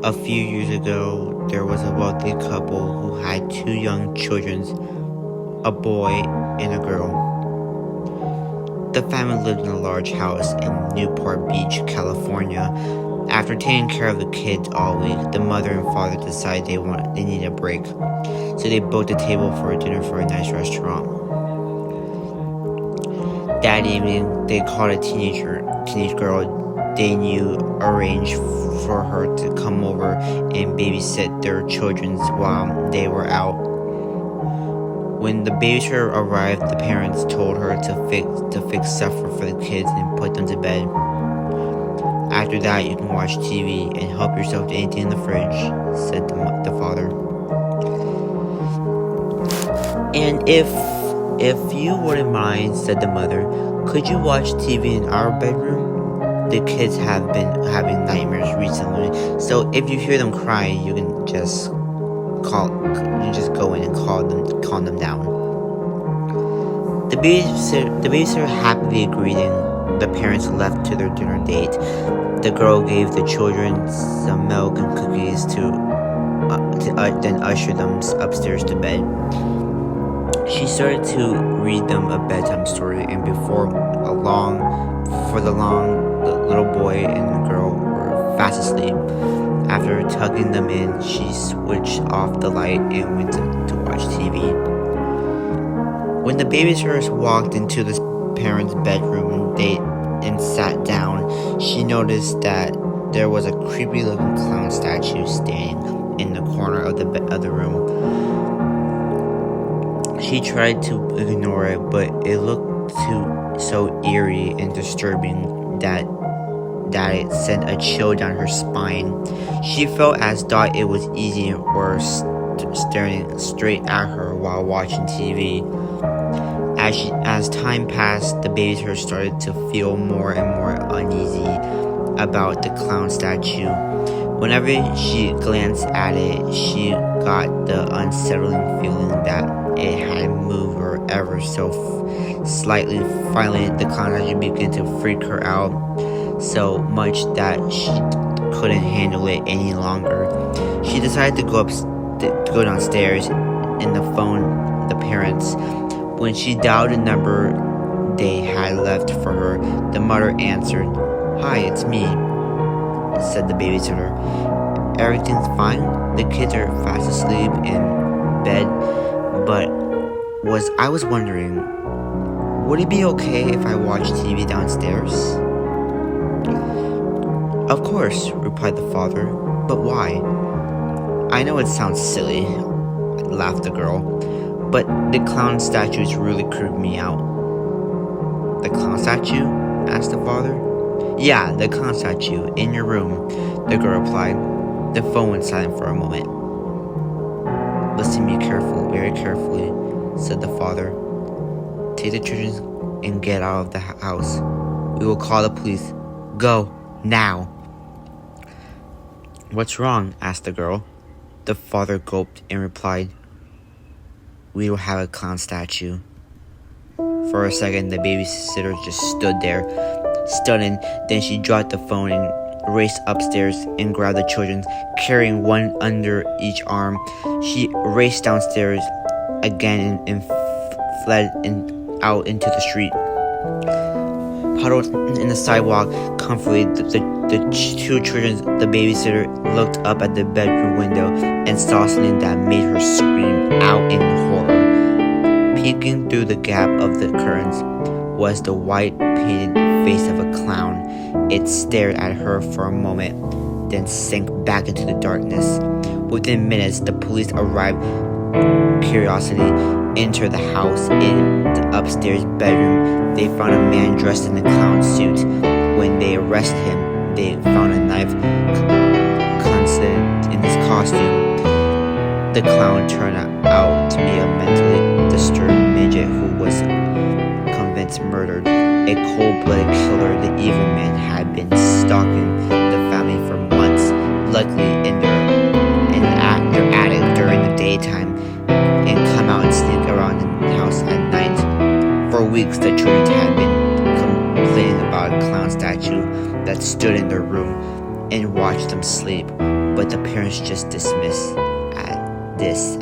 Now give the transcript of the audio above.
A few years ago, there was a wealthy couple who had two young children, a boy and a girl. The family lived in a large house in Newport Beach, California. After taking care of the kids all week, the mother and father decided they needed a break. So they booked a table for a dinner for a nice restaurant. That evening, they called a teenage girl they knew arranged for her to come over and babysit their children while they were out. When the babysitter arrived, the parents told her to fix supper for the kids and put them to bed. After that, you can watch TV and help yourself to anything in the fridge, said the father. And if you wouldn't mind, said the mother, could you watch TV in our bedroom? The kids have been having nightmares recently, so if you hear them crying, you can just go in and calm them down. The babysitter happily agreed, and the parents left to their dinner date. The girl gave the children some milk and cookies to then usher them upstairs to bed. She started to read them a bedtime story, and before long, the little boy and the girl were fast asleep. After tucking them in, she switched off the light and went to watch TV. When the babysitters walked into the parents' bedroom and sat down, she noticed that there was a creepy-looking clown statue standing in the corner of the room. She tried to ignore it, but it looked so eerie and disturbing that it sent a chill down her spine. She felt as though it was easy or staring straight at her while watching TV. As time passed, the babysitter started to feel more and more uneasy about the clown statue. Whenever she glanced at it, she got the unsettling feeling that it had moved or ever so slightly. Finally, the clown statue began to freak her out so much that she couldn't handle it any longer. She decided to go downstairs and phone the parents. When she dialed the number they had left for her, the mother answered. "Hi, it's me," said the babysitter. "Everything's fine. The kids are fast asleep in bed, but I was wondering, would it be okay if I watch TV downstairs?" "Of course," replied the father. "But why?" "I know it sounds silly," laughed the girl, "but the clown statues really creep me out." "The clown statue?" asked the father. "Yeah, the clown statue, in your room," the girl replied. The phone went silent for a moment. "Listen to me very carefully," said the father. "Take the children and get out of the house. We will call the police. Go, now." "What's wrong?" asked the girl. The father gulped and replied, "We don't have a clown statue." For a second, the babysitter just stood there, stunned. Then she dropped the phone and raced upstairs and grabbed the children, carrying one under each arm. She raced downstairs again and fled out into the street. Huddled in the sidewalk, comfortably, the two children, the babysitter looked up at the bedroom window and saw something that made her scream out in horror. Peeking through the gap of the curtains was the white painted face of a clown. It stared at her for a moment, then sank back into the darkness. Within minutes, the police arrived. Curiosity entered the house. In the upstairs bedroom, they found a man dressed in a clown suit. When they arrested him, they found a knife concealed in his costume. The clown turned out to be a mentally disturbed midget who was convinced murdered. A cold-blooded killer, the evil man had been stalking the family for months, luckily in their attic during the daytime, and come out and sneak around the house at night. For weeks, the children had been complaining about a clown statue that stood in their room. and watch them sleep, but the parents just dismiss this